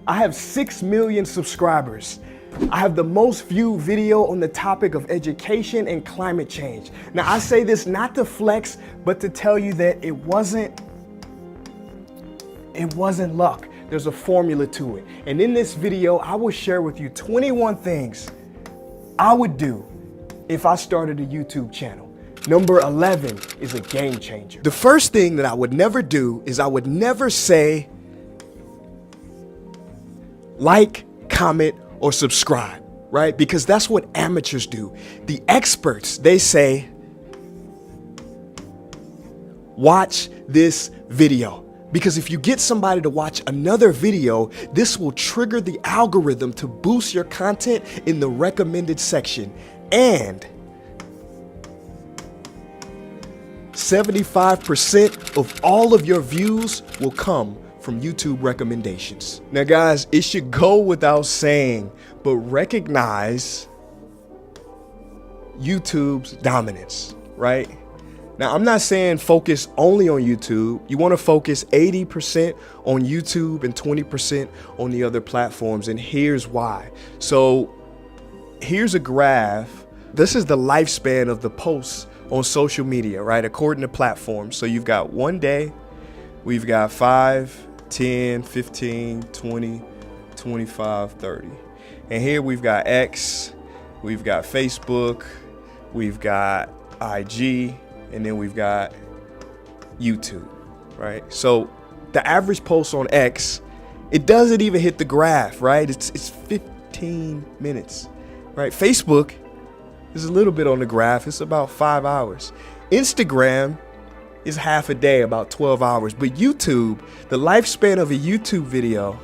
I have 6 million subscribers. I have the most viewed video on the topic of education and climate change. Now, I say this not to flex, but to tell you that it wasn't luck. There's a formula to it. And in this video, I will share with you 21 things I would do if I started a YouTube channel. Number 11 is a game changer. The first thing that I would never do is I would never say like, comment, or subscribe, right? Because that's what amateurs do. The experts, they say, watch this video. Because if you get somebody to watch another video, this will trigger the algorithm to boost your content in the recommended section. And 75% of all of your views will come from YouTube recommendations. Now guys, it should go without saying, but recognize YouTube's dominance, right? Now I'm not saying focus only on YouTube. You want to focus 80% on YouTube and 20% on the other platforms, and here's why. So here's a graph. This is the lifespan of the posts on social media, right? According to platforms. So you've got 1 day, we've got 5, 10, 15, 20, 25, 30. And here we've got X, we've got Facebook, we've got IG, and then we've got YouTube, right? So the average post on X, it doesn't even hit the graph, right? It's 15 minutes, right? Facebook is a little bit on the graph. It's about 5 hours. Instagram is half a day, about 12 hours. But YouTube, the lifespan of a YouTube video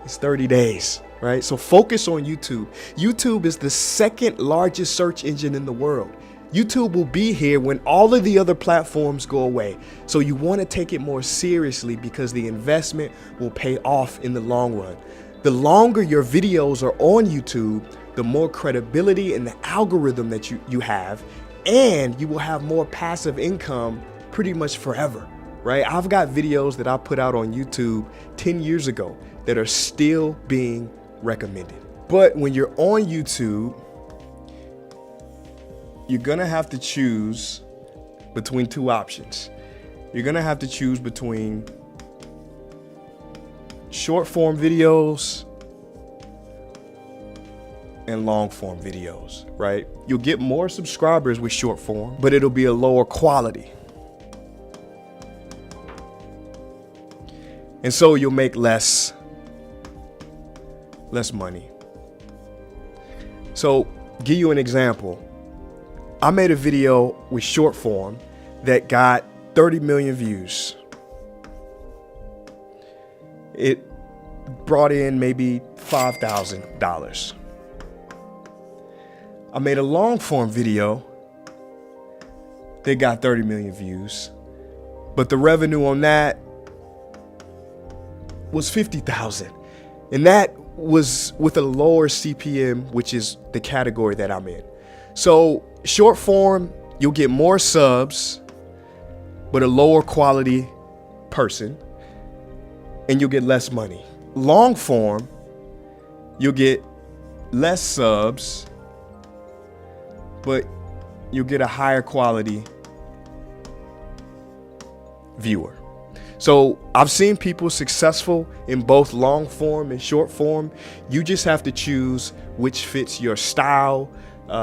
is 30 days, right? So focus on YouTube. YouTube is the second largest search engine in the world. YouTube will be here when all of the other platforms go away. So you want to take it more seriously because the investment will pay off in the long run. The longer your videos are on YouTube, the more credibility in the algorithm that you have, and you will have more passive income pretty much forever, right? I've got videos that I put out on YouTube 10 years ago that are still being recommended. But when you're on YouTube, you're gonna have to choose between two options. You're gonna have to choose between short form videos and long form videos, right? You'll get more subscribers with short form, but it'll be a lower quality. And so you'll make less money. So give you an example. I made a video with short form that got 30 million views. It brought in maybe $5,000. I made a long form video that got 30 million views, but the revenue on that was 50,000. And that was with a lower CPM, which is the category that I'm in. So short form, you'll get more subs, but a lower quality person, and you'll get less money. Long form, you'll get less subs, but you'll get a higher quality viewer. So I've seen people successful in both long form and short form. You just have to choose which fits your style,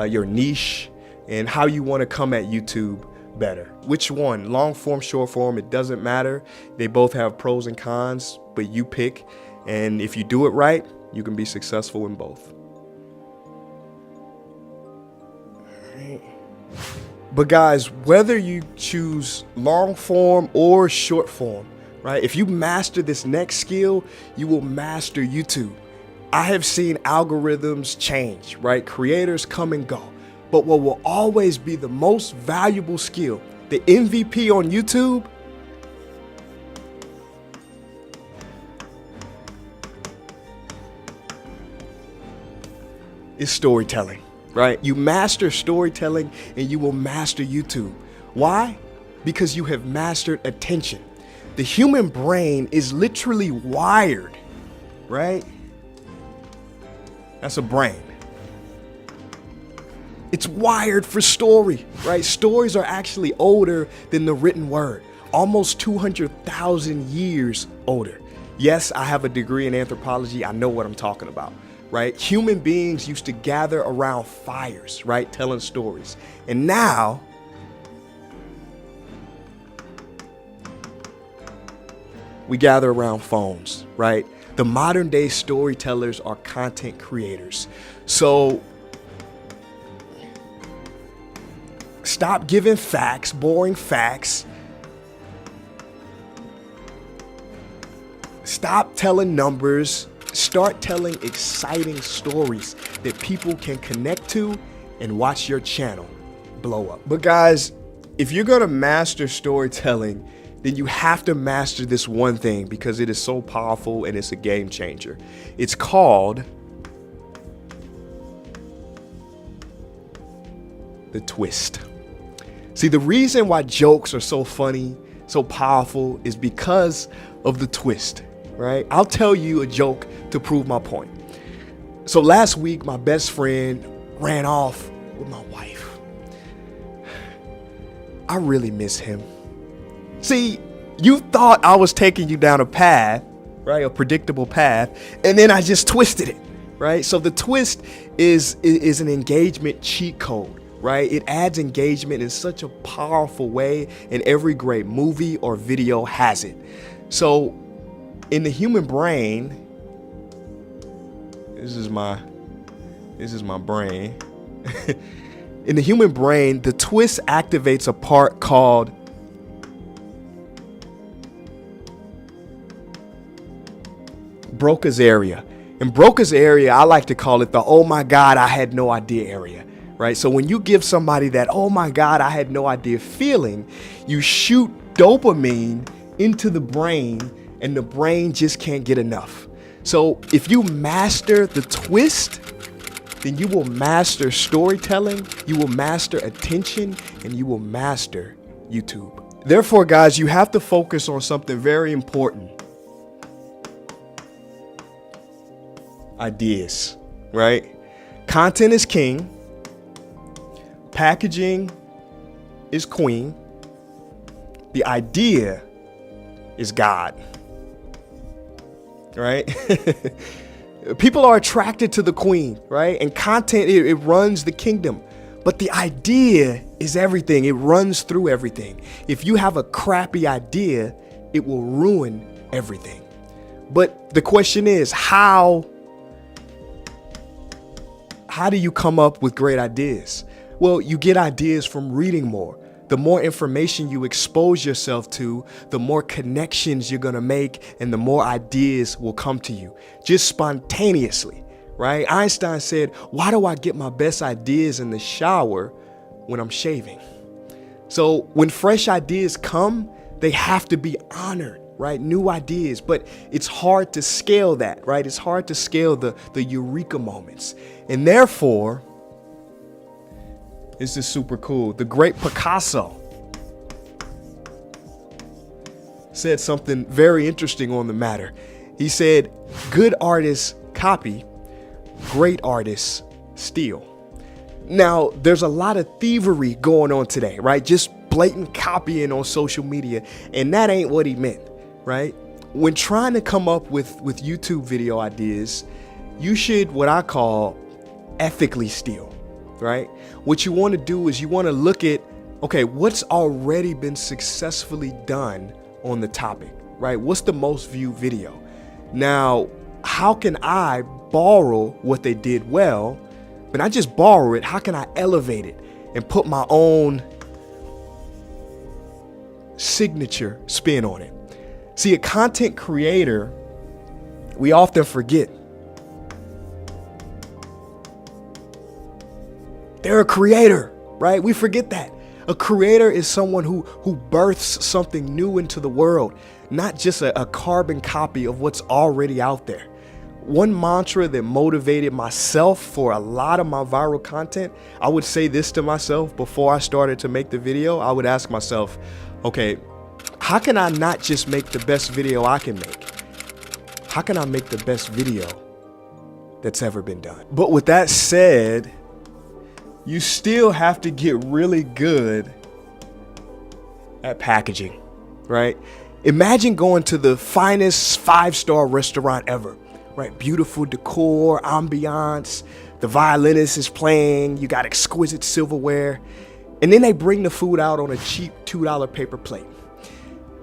your niche, and how you want to come at YouTube better. Which one, long form, short form, it doesn't matter. They both have pros and cons, but you pick. And if you do it right, you can be successful in both. But guys, whether you choose long form or short form, right? If you master this next skill, you will master YouTube. I have seen algorithms change, right? Creators come and go. But what will always be the most valuable skill, the MVP on YouTube, is storytelling, right? You master storytelling and you will master YouTube. Why? Because you have mastered attention. The human brain is literally wired, right? That's a brain. It's wired for story, right? Stories are actually older than the written word, almost 200,000 years older. Yes, I have a degree in anthropology. I know what I'm talking about, right? Human beings used to gather around fires, right? Telling stories. And now, we gather around phones, right? The modern day storytellers are content creators. So stop giving facts, boring facts. Stop telling numbers. Start telling exciting stories that people can connect to and watch your channel blow up. But guys, if you're gonna master storytelling, then you have to master this one thing because it is so powerful and it's a game changer. It's called the twist. See, the reason why jokes are so funny, so powerful is because of the twist, right? I'll tell you a joke to prove my point. So last week, my best friend ran off with my wife. I really miss him. See, you thought I was taking you down a path, right? A predictable path, and then I just twisted it, right? So the twist is an engagement cheat code. Right? It adds engagement in such a powerful way, and every great movie or video has it. So in the human brain, this is my brain. In the human brain, the twist activates a part called Broca's area. In Broca's area, I like to call it the "oh my God, I had no idea" area. Right? So when you give somebody that "oh my God, I had no idea" feeling, you shoot dopamine into the brain and the brain just can't get enough. So if you master the twist, then you will master storytelling, you will master attention, and you will master YouTube. Therefore, guys, you have to focus on something very important. Ideas, right? Content is king. Packaging is queen. The idea is God, right? People are attracted to the queen, right? And content, it runs the kingdom. But the idea is everything. It runs through everything. If you have a crappy idea, it will ruin everything. But the question is, how do you come up with great ideas? Well, you get ideas from reading more. The more information you expose yourself to, the more connections you're gonna make and the more ideas will come to you just spontaneously, right? Einstein said, "Why do I get my best ideas in the shower when I'm shaving?" So when fresh ideas come, they have to be honored, right? New ideas, but it's hard to scale that, right? It's hard to scale the eureka moments. And therefore, this is super cool. The great Picasso said something very interesting on the matter. He said, "Good artists copy, great artists steal." Now, there's a lot of thievery going on today, right? Just blatant copying on social media, and that ain't what he meant, right? When trying to come up with YouTube video ideas, you should, what I call, ethically steal, right? What you want to do is you want to look at, okay, what's already been successfully done on the topic, right? What's the most viewed video? Now, how can I borrow what they did well, but not just borrow it, how can I elevate it and put my own signature spin on it? See, a content creator, we often forget, they're a creator, right? We forget that. A creator is someone who births something new into the world, not just a carbon copy of what's already out there. One mantra that motivated myself for a lot of my viral content, I would say this to myself before I started to make the video. I would ask myself, okay, how can I not just make the best video I can make? How can I make the best video that's ever been done? But with that said, you still have to get really good at packaging, right? Imagine going to the finest 5-star restaurant ever, right? Beautiful decor, ambiance, the violinist is playing, you got exquisite silverware, and then they bring the food out on a cheap $2 paper plate.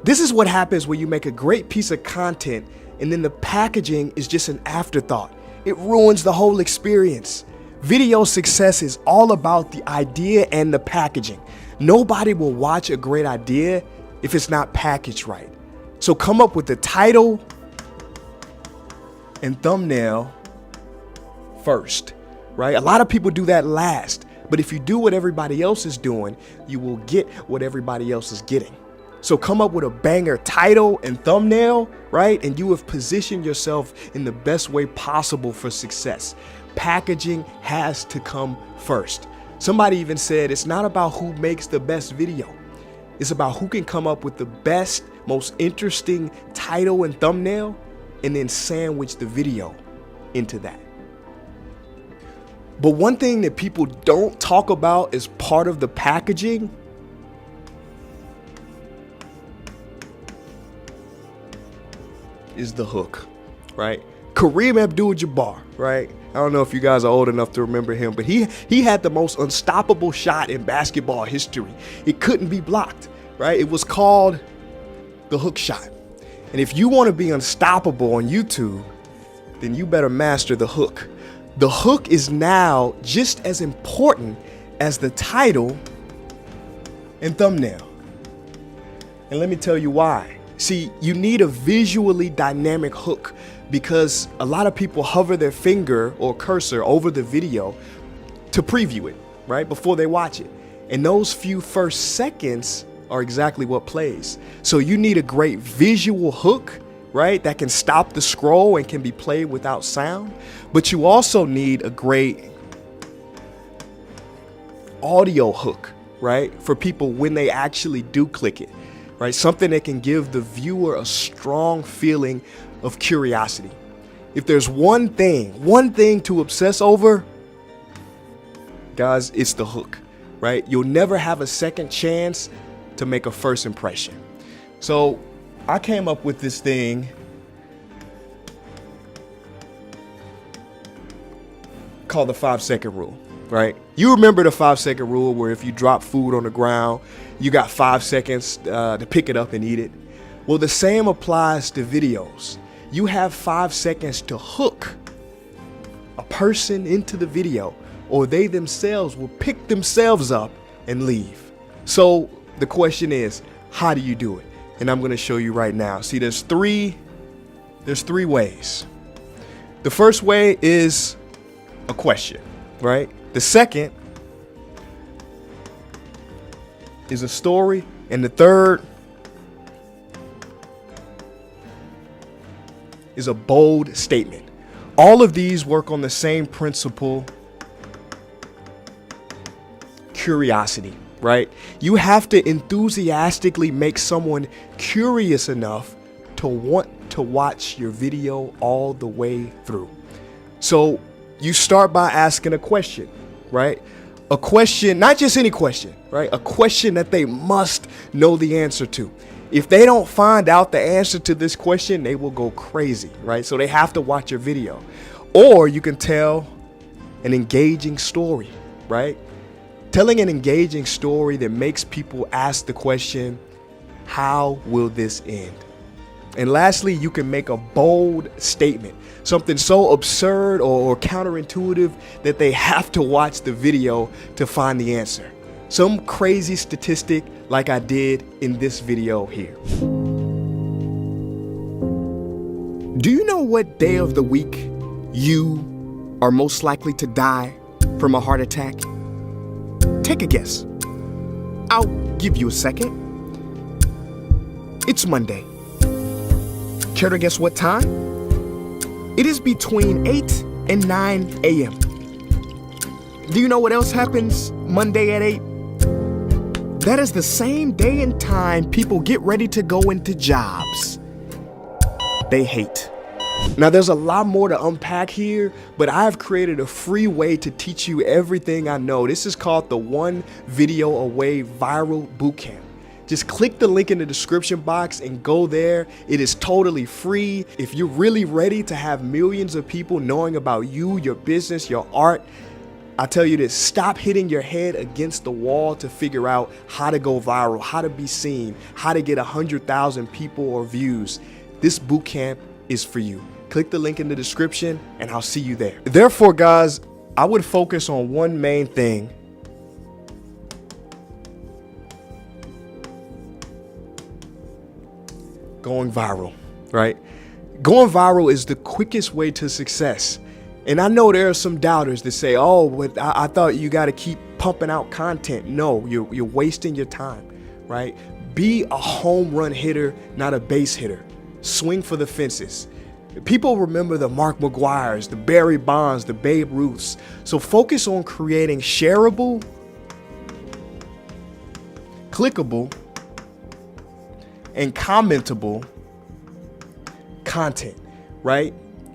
This is what happens when you make a great piece of content and then the packaging is just an afterthought. It ruins the whole experience. Video success is all about the idea and the packaging. Nobody will watch a great idea if it's not packaged right. So come up with the title and thumbnail first, right? A lot of people do that last, but if you do what everybody else is doing, you will get what everybody else is getting. So come up with a banger title and thumbnail, right? And you have positioned yourself in the best way possible for success. Packaging has to come first. Somebody even said it's not about who makes the best video. It's about who can come up with the best, most interesting title and thumbnail and then sandwich the video into that. But one thing that people don't talk about as part of the packaging is the hook, right? Kareem Abdul-Jabbar, right? I don't know if you guys are old enough to remember him, but he had the most unstoppable shot in basketball history. It couldn't be blocked, right? It was called the hook shot. And if you want to be unstoppable on YouTube, then you better master the hook. The hook is now just as important as the title and thumbnail. And let me tell you why. See, you need a visually dynamic hook because a lot of people hover their finger or cursor over the video to preview it, right, before they watch it. And those few first seconds are exactly what plays. So you need a great visual hook, right, that can stop the scroll and can be played without sound. But you also need a great audio hook, right, for people when they actually do click it. Right? Something that can give the viewer a strong feeling of curiosity. If there's one thing to obsess over, guys, it's the hook, right? You'll never have a second chance to make a first impression. So I came up with this thing called the 5-second rule, right? You remember the 5-second rule where if you drop food on the ground, you got 5 seconds to pick it up and eat it. Well, the same applies to videos. You have 5 seconds to hook a person into the video, or they themselves will pick themselves up and leave. So the question is, how do you do it? And I'm going to show you right now. See, there's three ways. The first way is a question, right? The second is a story, and the third is a bold statement. All of these work on the same principle: curiosity, right? You have to enthusiastically make someone curious enough to want to watch your video all the way through. So you start by asking a question, right? A question, not just any question, right? A question that they must know the answer to. If they don't find out the answer to this question, they will go crazy, right? So they have to watch your video. Or you can tell an engaging story, right? Telling an engaging story that makes people ask the question, how will this end? And lastly, you can make a bold statement, something so absurd or counterintuitive that they have to watch the video to find the answer. Some crazy statistic like I did in this video here. Do you know what day of the week you are most likely to die from a heart attack? Take a guess. I'll give you a second. It's Monday. Care to guess what time? It is between 8 and 9 a.m. Do you know what else happens Monday at 8? That is the same day and time people get ready to go into jobs they hate. Now, there's a lot more to unpack here, but I've created a free way to teach you everything I know. This is called the One Video Away Viral Bootcamp. Just click the link in the description box and go there. It is totally free. If you're really ready to have millions of people knowing about you, your business, your art, I tell you this, stop hitting your head against the wall to figure out how to go viral, how to be seen, how to get 100,000 people or views. This bootcamp is for you. Click the link in the description and I'll see you there. Therefore, guys, I would focus on one main thing. Going viral, right? Going viral is the quickest way to success. And I know there are some doubters that say, oh, but I thought you got to keep pumping out content. No, you're wasting your time, right? Be a home run hitter, not a base hitter. Swing for the fences. People remember the Mark McGuires, the Barry Bonds, the Babe Ruths. So focus on creating shareable, clickable, and commentable content, right?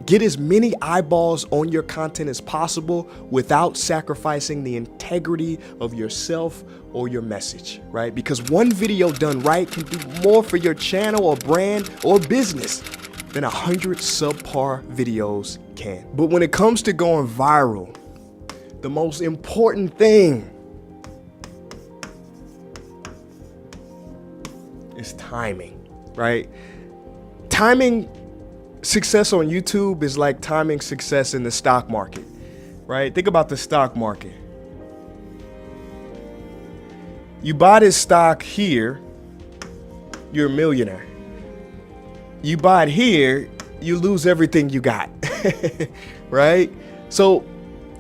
Get as many eyeballs on your content as possible without sacrificing the integrity of yourself or your message, right? Because one video done right can do more for your channel or brand or business than 100 subpar videos can. But when it comes to going viral, the most important thing is timing, right? Timing success on YouTube is like timing success in the stock market, right? Think about the stock market. You buy this stock here, you're a millionaire. You buy it here, you lose everything you got, right? So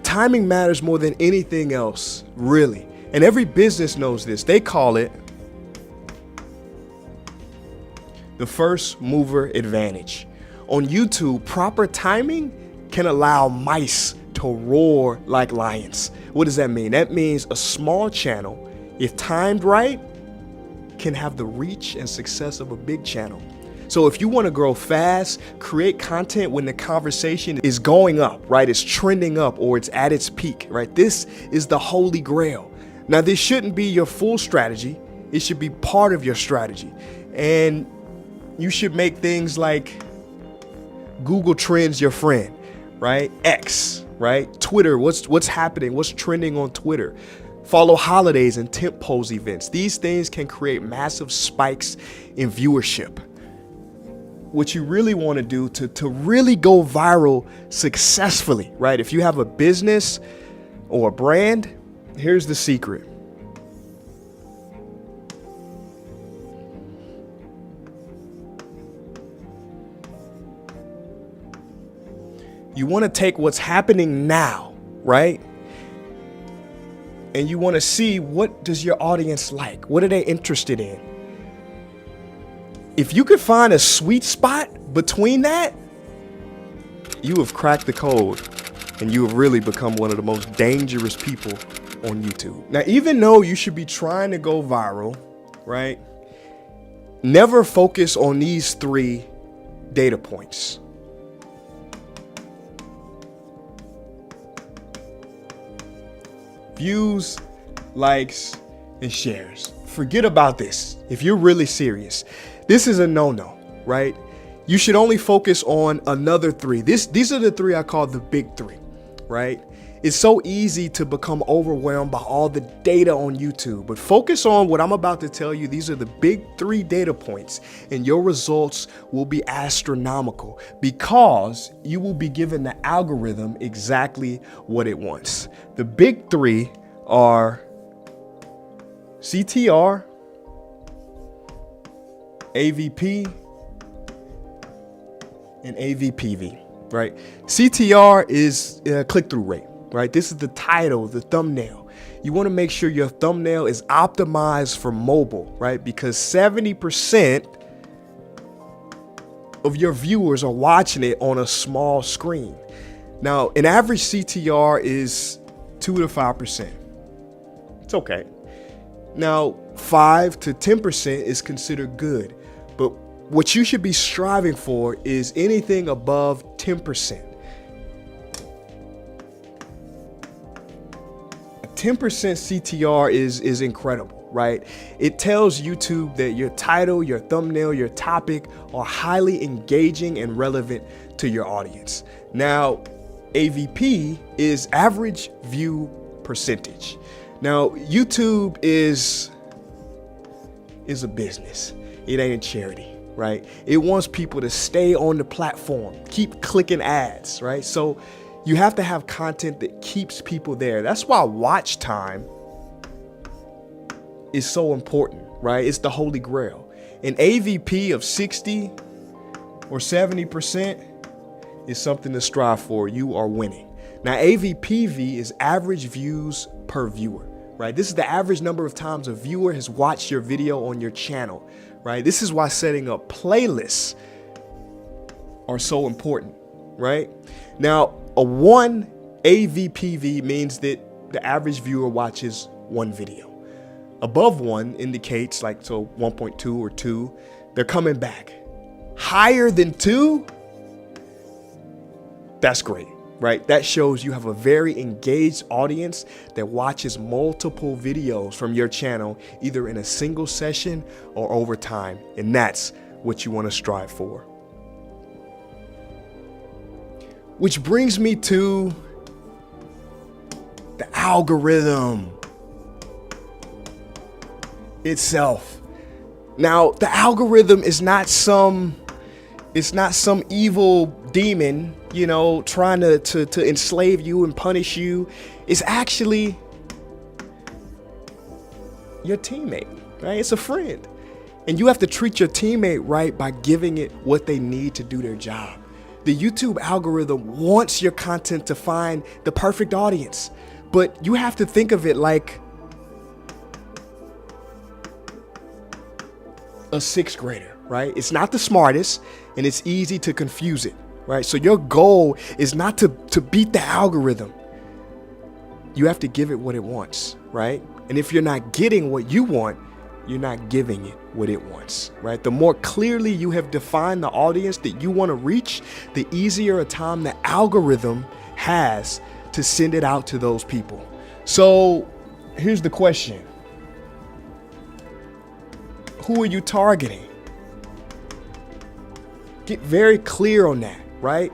timing matters more than anything else, really. And every business knows this. They call it the first mover advantage. On YouTube, proper timing can allow mice to roar like lions. What does that mean? That means a small channel, if timed right, can have the reach and success of a big channel. So if you want to grow fast, create content when the conversation is going up, right? It's trending up or it's at its peak, right? This is the holy grail. Now, this shouldn't be your full strategy. It should be part of your strategy. And you should make things like Google Trends your friend, right? X, right? Twitter, what's happening? What's trending on Twitter? Follow holidays and tentpole events. These things can create massive spikes in viewership. What you really want to do to really go viral successfully, right? If you have a business or a brand, here's the secret. You want to take what's happening now, right? And you want to see, what does your audience like? What are they interested in? If you could find a sweet spot between that, you have cracked the code and you have really become one of the most dangerous people on YouTube. Now, even though you should be trying to go viral, right? Never focus on these 3 data points. Views, likes, and shares. Forget about this. If you're really serious, this is a no-no, right? You should only focus on another 3. These are the 3 I call the big 3, right? It's so easy to become overwhelmed by all the data on YouTube, but focus on what I'm about to tell you. These are the big 3 data points, and your results will be astronomical because you will be given the algorithm exactly what it wants. The big 3 are CTR, AVP, and AVPV, right? CTR is click-through rate, right? This is the title, the thumbnail. You want to make sure your thumbnail is optimized for mobile, right? Because 70% of your viewers are watching it on a small screen. Now, an average CTR is 2 to 5%. It's okay. Now, 5 to 10% is considered good. But what you should be striving for is anything above 10%. 10% CTR is incredible, right? It tells YouTube that your title, your thumbnail, your topic are highly engaging and relevant to your audience. Now, AVP is average view percentage. Now, YouTube is a business. It ain't a charity, right? It wants people to stay on the platform, keep clicking ads, right? So you have to have content that keeps people there. That's why watch time is so important, right? It's the holy grail. An AVP of 60 or 70% is something to strive for. You are winning. Now, AVPV is average views per viewer, right? This is the average number of times a viewer has watched your video on your channel, right? This is why setting up playlists are so important, right? Now, a 1 AVPV means that the average viewer watches one video. Above 1 indicates like, so 1.2 or 2, they're coming back. Higher than 2, that's great, right? That shows you have a very engaged audience that watches multiple videos from your channel, either in a single session or over time. And that's what you want to strive for. Which brings me to the algorithm itself. Now, the algorithm is not some evil demon, you know, trying to enslave you and punish you. It's actually your teammate, right? It's a friend. And you have to treat your teammate right by giving it what they need to do their job. The YouTube algorithm wants your content to find the perfect audience, but you have to think of it like a 6th grader, right? It's not the smartest and it's easy to confuse it, right? So your goal is not to beat the algorithm. You have to give it what it wants, right? And if you're not getting what you want, you're not giving it what it wants, right? The more clearly you have defined the audience that you want to reach, the easier a time the algorithm has to send it out to those people. So here's the question. Who are you targeting? Get very clear on that, right?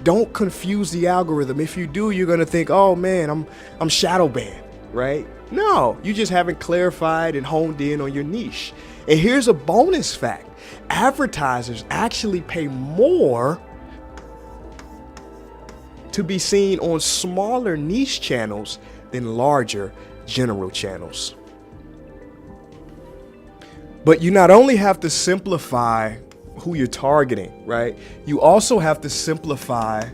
Don't confuse the algorithm. If you do, you're gonna think, oh man, I'm shadow banned, right? No, you just haven't clarified and honed in on your niche. And here's a bonus fact. Advertisers actually pay more to be seen on smaller niche channels than larger general channels. But you not only have to simplify who you're targeting, right? You also have to simplify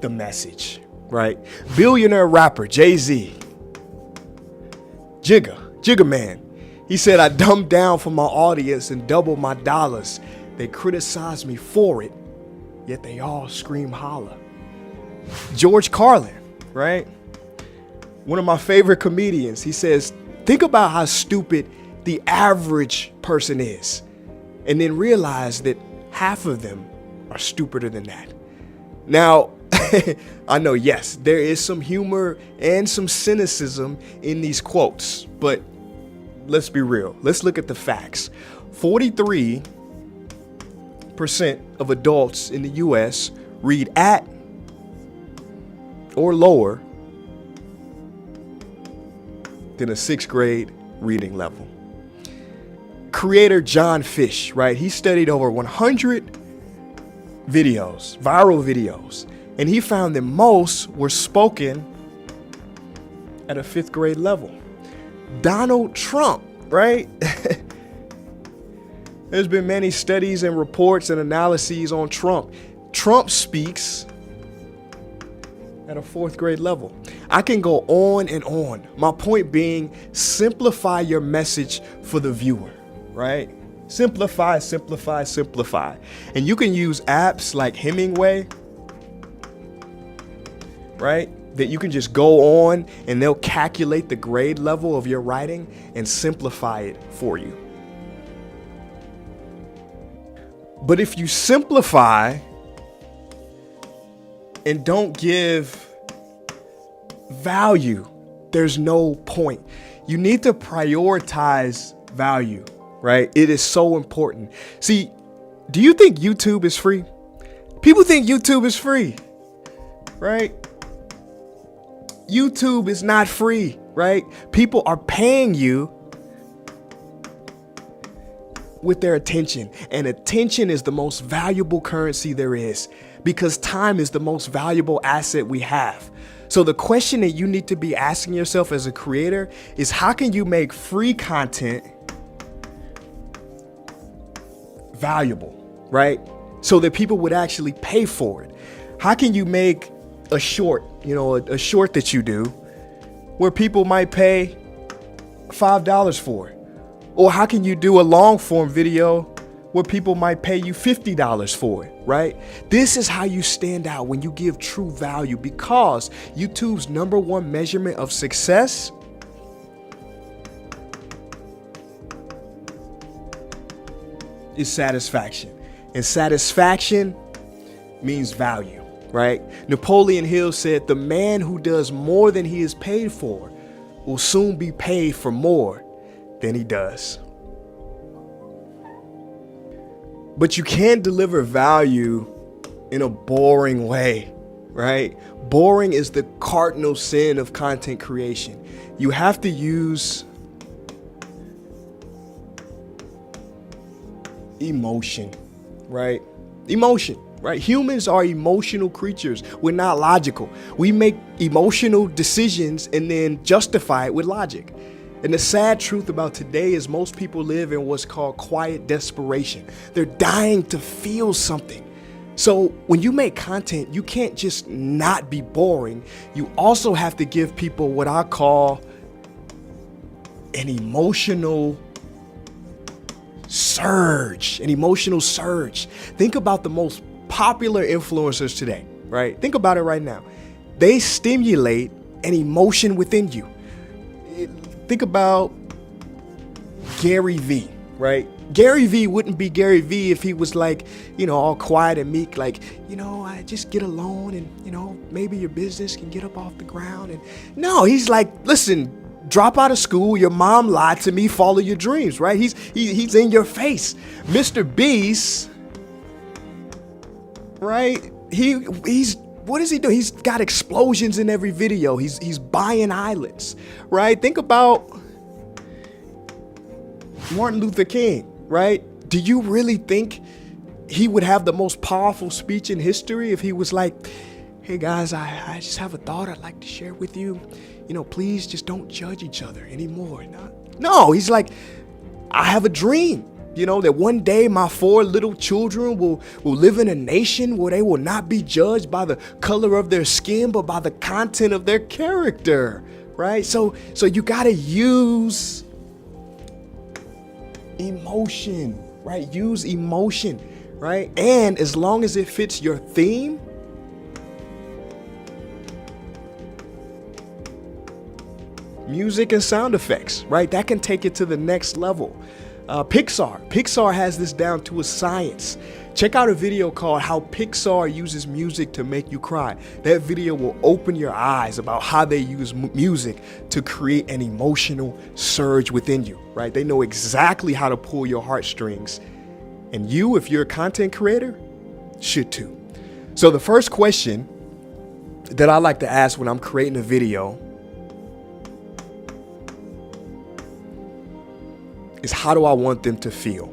the message, right? Billionaire rapper Jay-Z, Jigga Man, he said, I dumbed down for my audience and doubled my dollars. They criticize me for it, yet they all scream holla. George Carlin, right? One of my favorite comedians, he says, think about how stupid the average person is, and then realize that half of them are stupider than that. Now, I know, yes, there is some humor and some cynicism in these quotes, but let's be real. Let's look at the facts. 43% of adults in the US read at or lower than a 6th grade reading level. Creator John Fish, right? He studied over 100 videos, viral videos, and he found that most were spoken at a 5th grade level. Donald Trump, right? There's been many studies and reports and analyses on Trump. Trump speaks at a 4th grade level. I can go on and on. My point being, simplify your message for the viewer, right? Simplify, simplify, simplify. And you can use apps like Hemingway, right? that you can just go on and they'll calculate the grade level of your writing and simplify it for you. But if you simplify and don't give value, there's no point. You need to prioritize value, right? It is so important. See, do you think YouTube is free? People think YouTube is free, right? YouTube is not free, right? People are paying you with their attention, and attention is the most valuable currency there is, because time is the most valuable asset we have. So the question that you need to be asking yourself as a creator is, how can you make free content valuable, right? So that people would actually pay for it. How can you make a short, a short that you do where people might pay $5 for it? Or how can you do a long form video where people might pay you $50 for it, right? This is how you stand out, when you give true value, because YouTube's #1 measurement of success is satisfaction. And satisfaction means value, right? Napoleon Hill said, "The man who does more than he is paid for will soon be paid for more than he does." But you can't deliver value in a boring way, right? Boring is the cardinal sin of content creation. You have to use emotion, right? Emotion, right? Humans are emotional creatures. We're not logical. We make emotional decisions and then justify it with logic. And the sad truth about today is most people live in what's called quiet desperation. They're dying to feel something. So when you make content, you can't just not be boring. You also have to give people what I call an emotional surge, Think about the most popular influencers today, right? Think about it right now. They stimulate an emotion within you. Think about Gary V, right? Gary V wouldn't be Gary V if he was like, all quiet and meek, like, I just get a loan and, maybe your business can get up off the ground. And no, he's like, listen, drop out of school. Your mom lied to me. Follow your dreams, right? He's in your face. Mr. Beast, right? He's what is he doing? He's got explosions in every video. He's buying islands, right? Think about Martin Luther King, right? Do you really think he would have the most powerful speech in history if he was like, "Hey guys, I just have a thought I'd like to share with you. Please just don't judge each other anymore." No, he's like, "I have a dream, that one day my 4 little children will live in a nation where they will not be judged by the color of their skin, but by the content of their character," right? So you gotta use emotion, right? Use emotion, right? And as long as it fits your theme, music and sound effects, right? That can take it to the next level. Pixar has this down to a science. Check out a video called "How Pixar Uses Music to Make You Cry." That video will open your eyes about how they use music to create an emotional surge within you, right? They know exactly how to pull your heartstrings. And you, if you're a content creator, should too. So the first question that I like to ask when I'm creating a video is, how do I want them to feel,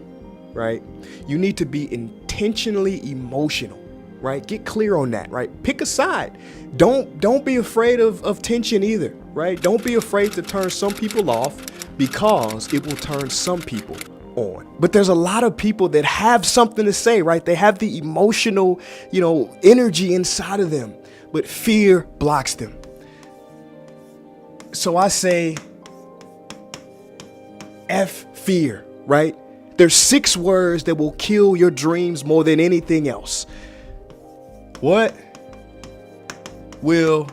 right? You need to be intentionally emotional, right? Get clear on that, right? Pick a side. Don't be afraid of tension either, right? Don't be afraid to turn some people off, because it will turn some people on. But there's a lot of people that have something to say, right? They have the emotional, energy inside of them, but fear blocks them. So I say, F fear, right? There's 6 words that will kill your dreams more than anything else. What will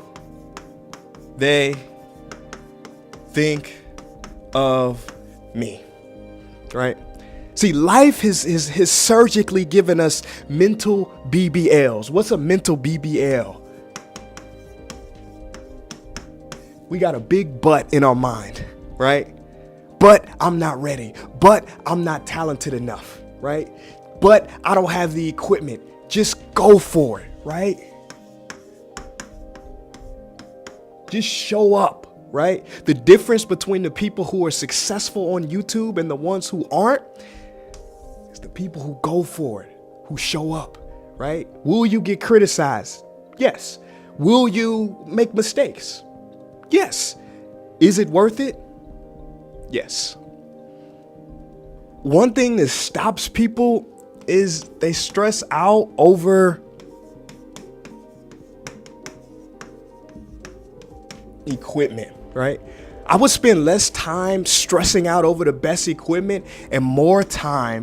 they think of me, right? See, life has surgically given us mental BBLs. What's a mental BBL? We got a big but in our mind, right? But I'm not ready. But I'm not talented enough, right? But I don't have the equipment. Just go for it, right? Just show up, right? The difference between the people who are successful on YouTube and the ones who aren't is the people who go for it, who show up, right? Will you get criticized? Yes. Will you make mistakes? Yes. Is it worth it? Yes. One thing that stops people is they stress out over equipment, right? I would spend less time stressing out over the best equipment and more time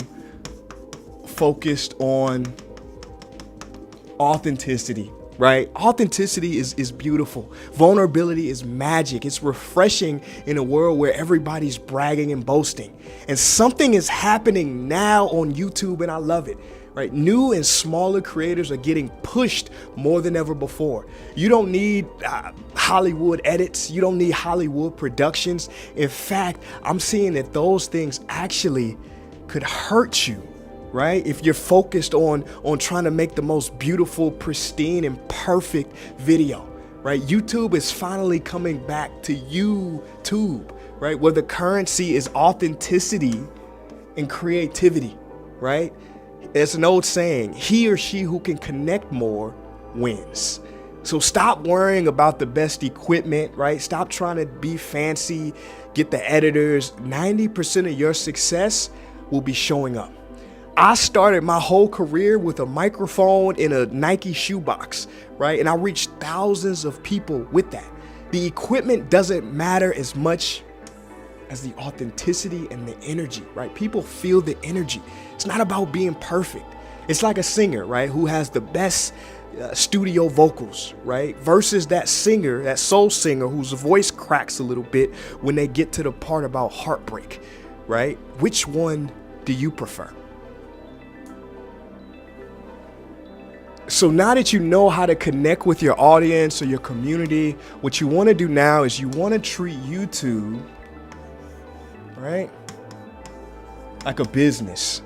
focused on authenticity, right? Authenticity is beautiful. Vulnerability is magic. It's refreshing in a world where everybody's bragging and boasting. And something is happening now on YouTube, and I love it. Right? New and smaller creators are getting pushed more than ever before. You don't need Hollywood edits. You don't need Hollywood productions. In fact, I'm seeing that those things actually could hurt you, right? If you're focused on trying to make the most beautiful, pristine, and perfect video, right? YouTube is finally coming back to YouTube, right? Where the currency is authenticity and creativity, right? There's an old saying, he or she who can connect more wins. So stop worrying about the best equipment, right? Stop trying to be fancy, get the editors. 90% of your success will be showing up. I started my whole career with a microphone in a Nike shoebox, right? And I reached thousands of people with that. The equipment doesn't matter as much as the authenticity and the energy, right? People feel the energy. It's not about being perfect. It's like a singer, right, who has the best studio vocals, right? Versus that singer, that soul singer whose voice cracks a little bit when they get to the part about heartbreak, right? Which one do you prefer? So now that you know how to connect with your audience or your community, what you want to do now is you want to treat YouTube, right, like a business,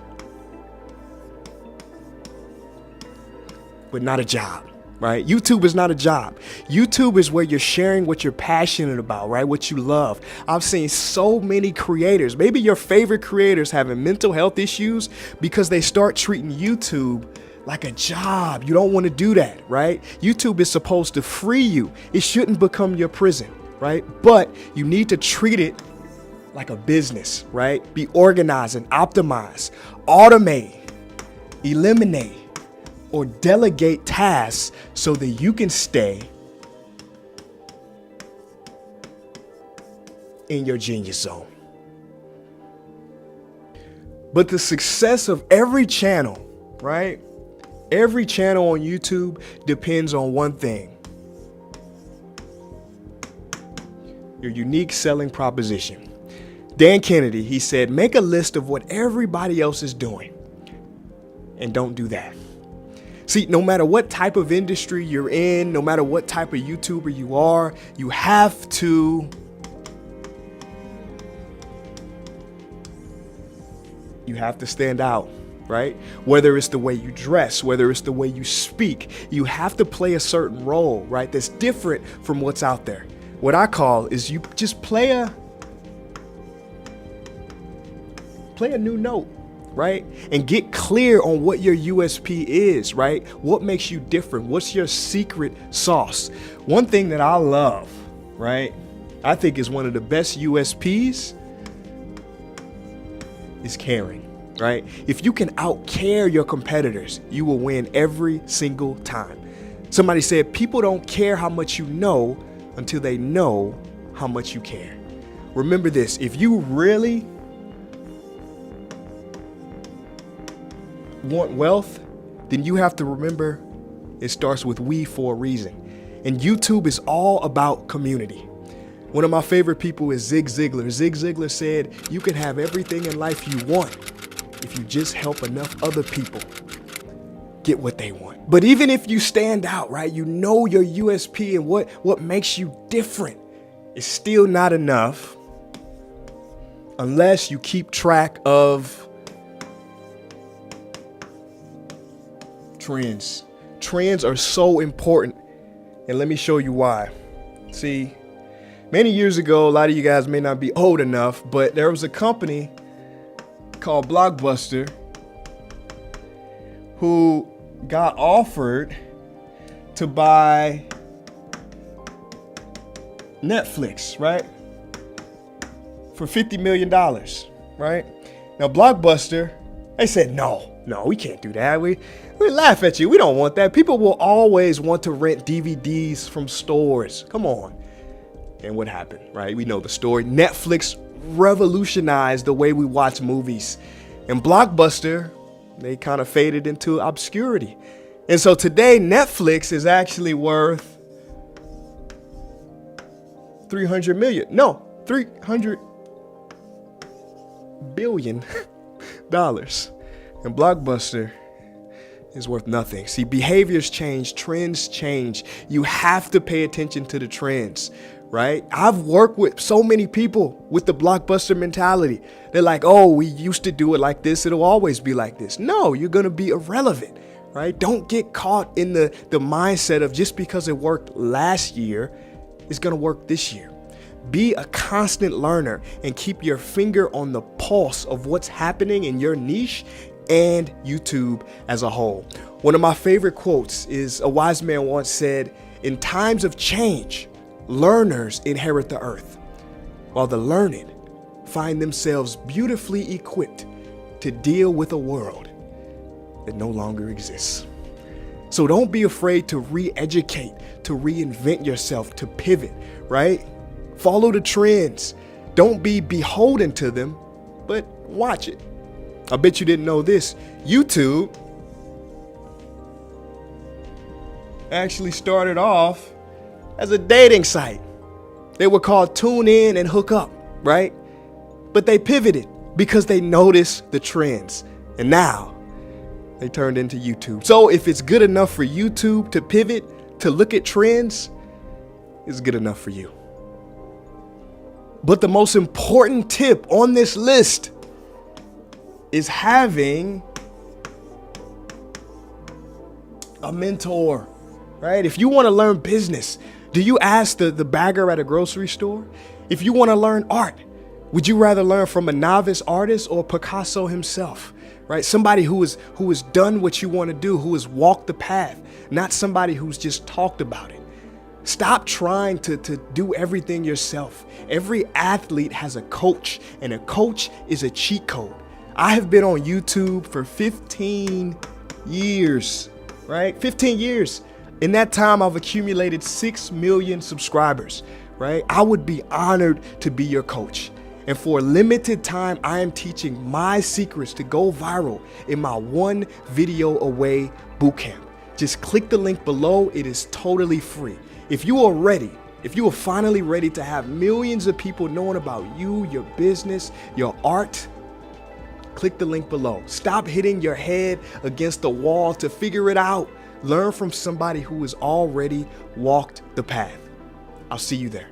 but not a job, right? YouTube is not a job. YouTube is where you're sharing what you're passionate about, right? What you love. I've seen so many creators, maybe your favorite creators, having mental health issues because they start treating YouTube like a job. You don't want to do that, right? YouTube is supposed to free you. It shouldn't become your prison, right? But you need to treat it like a business, right? Be organized and optimize, automate, eliminate, or delegate tasks so that you can stay in your genius zone. But the success of every channel, right? Every channel on YouTube depends on one thing: your unique selling proposition. Dan Kennedy, he said, make a list of what everybody else is doing and don't do that. See, no matter what type of industry you're in, no matter what type of YouTuber you are, you have to stand out, right? Whether it's the way you dress, whether it's the way you speak, you have to play a certain role, right? That's different from what's out there. What I call is you just play a new note, right? And get clear on what your USP is, right? What makes you different? What's your secret sauce? One thing that I love, right, I think is one of the best USPs is caring, right? If you can out-care your competitors, you will win every single time. Somebody said, people don't care how much you know until they know how much you care. Remember this, if you really want wealth, then you have to remember it starts with we for a reason. And YouTube is all about community. One of my favorite people is Zig Ziglar. Zig Ziglar said, you can have everything in life you want if you just help enough other people get what they want. But even if you stand out, right, you know your USP and what makes you different, it's still not enough unless you keep track of trends. Trends are so important, and let me show you why. See, many years ago, a lot of you guys may not be old enough, but there was a company called Blockbuster who got offered to buy Netflix, right? For $50 million, right? Now, Blockbuster, they said, no, we can't do that. We laugh at you. We don't want that. People will always want to rent DVDs from stores. Come on. And what happened, right? We know the story. Netflix revolutionized the way we watch movies. And Blockbuster, they kind of faded into obscurity. And so today, Netflix is actually worth $300 billion. And Blockbuster is worth nothing. See, behaviors change, trends change. You have to pay attention to the trends, right? I've worked with so many people with the Blockbuster mentality. They're like, oh, we used to do it like this. It'll always be like this. No, you're going to be irrelevant, right? Don't get caught in the mindset of just because it worked last year, it's going to work this year. Be a constant learner and keep your finger on the pulse of what's happening in your niche and YouTube as a whole. One of my favorite quotes is a wise man once said, in times of change, learners inherit the earth, while the learned find themselves beautifully equipped to deal with a world that no longer exists. So don't be afraid to re-educate, to reinvent yourself, to pivot, right? Follow the trends. Don't be beholden to them, but watch it. I bet you didn't know this. YouTube actually started off as a dating site. They were called Tune In and Hook Up, right? But they pivoted because they noticed the trends. And now they turned into YouTube. So if it's good enough for YouTube to pivot, to look at trends, it's good enough for you. But the most important tip on this list is having a mentor, right? If you want to learn business, do you ask the bagger at a grocery store? If you want to learn art, would you rather learn from a novice artist or Picasso himself, right? Somebody who has done what you want to do, who has walked the path, not somebody who's just talked about it. Stop trying to do everything yourself. Every athlete has a coach, and a coach is a cheat code. I have been on YouTube for 15 years, right? 15 years. In that time, I've accumulated 6 million subscribers, right? I would be honored to be your coach. And for a limited time, I am teaching my secrets to go viral in my One Video Away bootcamp. Just click the link below. It is totally free. If you are finally ready to have millions of people knowing about you, your business, your art, click the link below. Stop hitting your head against the wall to figure it out. Learn from somebody who has already walked the path. I'll see you there.